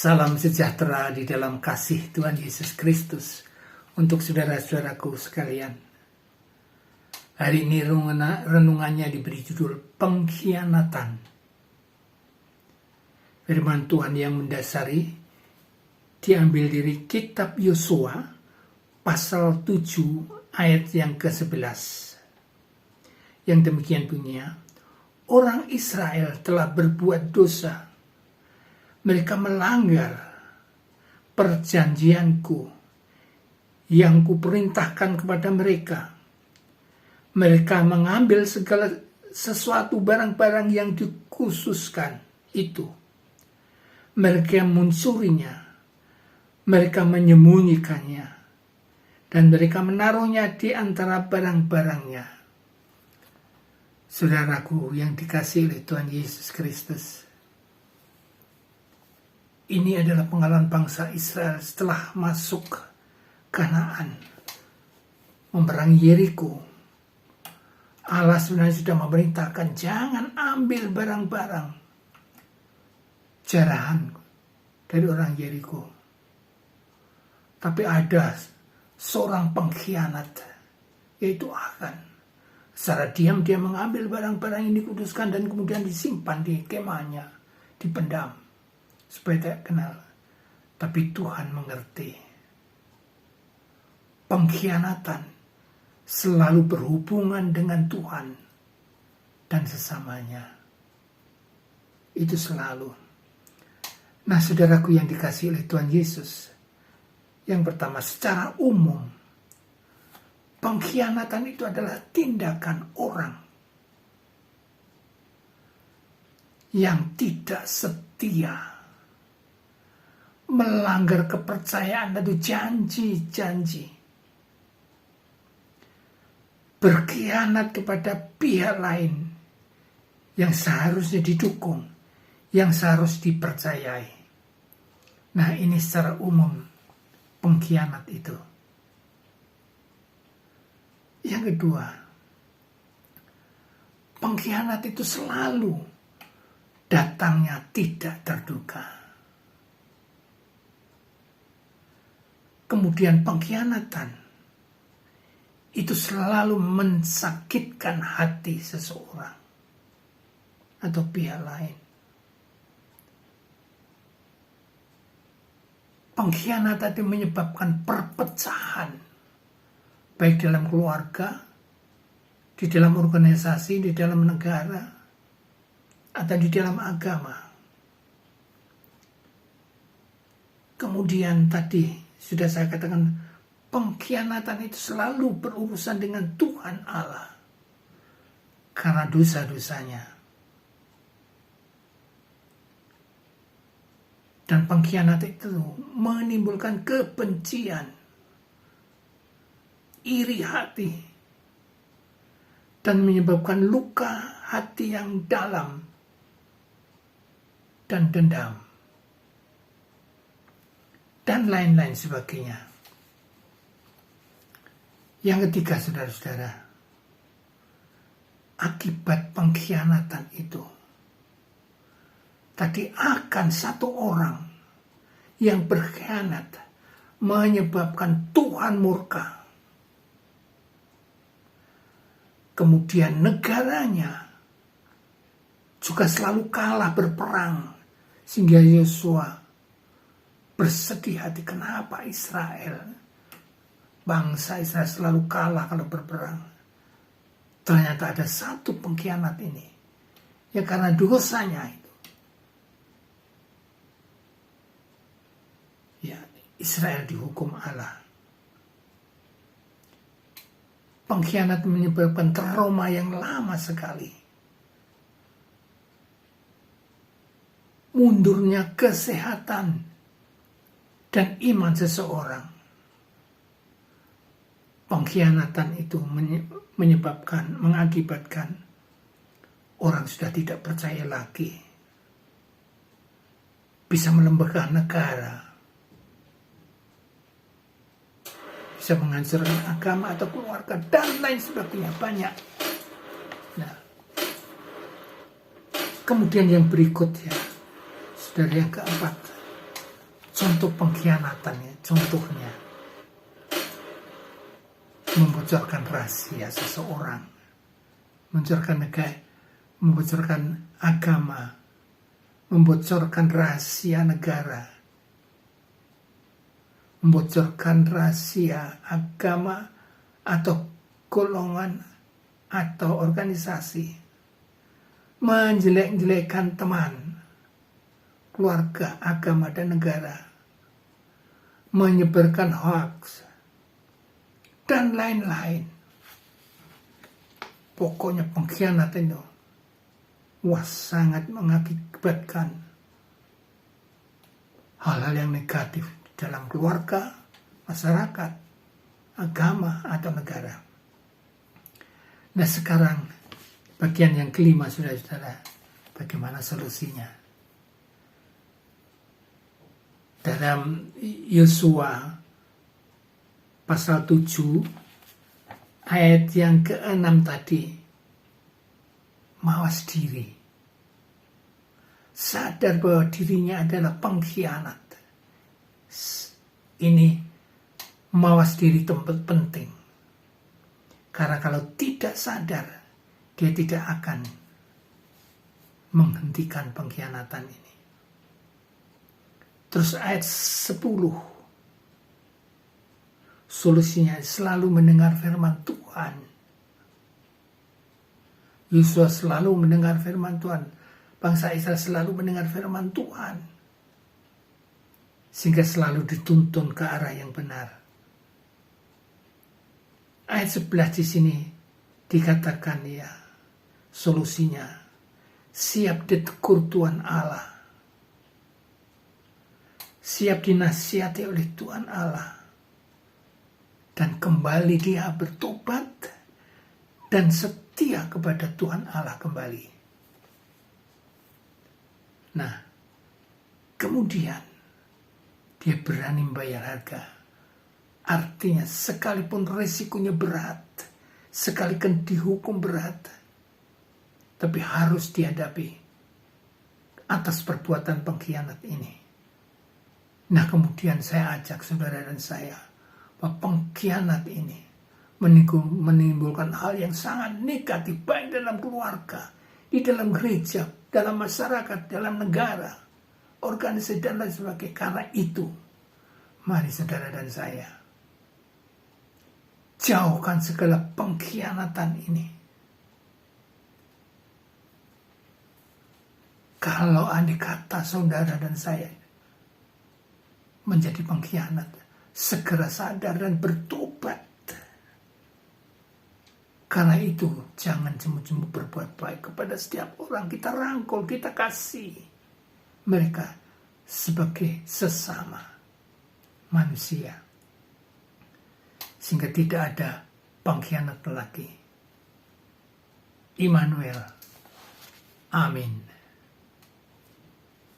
Salam sejahtera di dalam kasih Tuhan Yesus Kristus untuk saudara-saudaraku sekalian. Hari ini renungannya diberi judul Pengkhianatan. Firman Tuhan yang mendasari diambil dari kitab Yosua pasal 7 ayat yang ke-11. Yang demikian bunyinya, orang Israel telah berbuat dosa. Mereka melanggar perjanjianku yang kuperintahkan kepada mereka. Mereka mengambil segala sesuatu barang-barang yang dikhususkan itu. Mereka mencurinya, mereka menyembunyikannya, dan mereka menaruhnya di antara barang-barangnya. Saudaraku yang dikasihi oleh Tuhan Yesus Kristus, ini adalah pengalaman bangsa Israel setelah masuk Kanaan, memerangi Yeriko. Allah sebenarnya sudah memerintahkan jangan ambil barang-barang jarahan dari orang Yeriko. Tapi ada seorang pengkhianat, yaitu Akan. Secara diam dia mengambil barang-barang yang dikuduskan dan kemudian disimpan di kemahnya, dipendam supaya tidak kenal. Tapi Tuhan mengerti. Pengkhianatan selalu berhubungan dengan Tuhan dan sesamanya. Itu selalu. Nah, saudaraku yang dikasihi oleh Tuhan Yesus, yang pertama, secara umum, pengkhianatan itu adalah tindakan orang yang tidak setia, melanggar kepercayaan atau janji-janji, berkhianat kepada pihak lain yang seharusnya didukung, yang seharusnya dipercayai. Nah, ini secara umum pengkhianat itu. Yang kedua, pengkhianat itu selalu datangnya tidak terduga. Kemudian pengkhianatan itu selalu mensakitkan hati seseorang atau pihak lain. Pengkhianatan itu menyebabkan perpecahan, baik dalam keluarga, di dalam organisasi, di dalam negara, atau di dalam agama. Kemudian tadi sudah saya katakan, pengkhianatan itu selalu berurusan dengan Tuhan Allah karena dosa-dosanya. Dan pengkhianatan itu menimbulkan kebencian, iri hati, dan menyebabkan luka hati yang dalam dan dendam, dan lain-lain sebagainya. Yang ketiga, saudara-saudara, akibat pengkhianatan itu tadi akan satu orang yang berkhianat menyebabkan Tuhan murka. Kemudian negaranya juga selalu kalah berperang, sehingga Yosua bersedih hati, kenapa Israel, bangsa Israel selalu kalah kalau berperang. Ternyata ada satu pengkhianat ini, ya karena dosanya itu. Ya, Israel dihukum Allah. Pengkhianat menyebabkan trauma yang lama sekali. Mundurnya kesehatan dan iman seseorang. Pengkhianatan itu mengakibatkan orang sudah tidak percaya lagi, bisa melembagkan negara, bisa menghancurkan agama atau keluarga, dan lain sebagainya, banyak. Nah, kemudian yang berikutnya, saudara, yang keempat, contoh pengkhianatannya, contohnya membocorkan rahasia seseorang, membocorkan agama, membocorkan rahasia negara, membocorkan rahasia agama atau golongan atau organisasi, menjelek-jelekan teman, keluarga, agama, dan negara, menyebarkan hoax, dan lain-lain. Pokoknya pengkhianatan itu sangat mengakibatkan hal-hal yang negatif dalam keluarga, masyarakat, agama, atau negara. Nah sekarang bagian yang kelima, saudara-saudara, bagaimana solusinya? Dalam Yosua pasal 7 ayat yang ke-6 tadi, mawas diri, sadar bahwa dirinya adalah pengkhianat. Ini mawas diri tempat penting, karena kalau tidak sadar, dia tidak akan menghentikan pengkhianatan ini. Terus ayat 10, solusinya selalu mendengar firman Tuhan. Yosua selalu mendengar firman Tuhan. Bangsa Israel selalu mendengar firman Tuhan, sehingga selalu dituntun ke arah yang benar. Ayat 11 di sini dikatakan ya, solusinya siap ditegur Tuhan Allah, siap dinasihati oleh Tuhan Allah, dan kembali dia bertobat dan setia kepada Tuhan Allah kembali. Nah, kemudian dia berani membayar harga. Artinya sekalipun resikonya berat, sekalipun dihukum berat, tapi harus dihadapi atas perbuatan pengkhianat ini. Nah, kemudian saya ajak saudara dan saya, bahwa pengkhianat ini menimbulkan hal yang sangat negatif, baik dalam keluarga, di dalam gereja, dalam masyarakat, dalam negara, organisasi, dan lain sebagainya. Karena itu, mari saudara dan saya, jauhkan segala pengkhianatan ini. Kalau andai kata saudara dan saya menjadi pengkhianat, segera sadar dan bertobat. Karena itu, jangan jemu-jemu berbuat baik kepada setiap orang. Kita rangkul, kita kasih mereka sebagai sesama manusia, sehingga tidak ada pengkhianat lagi. Immanuel. Amin.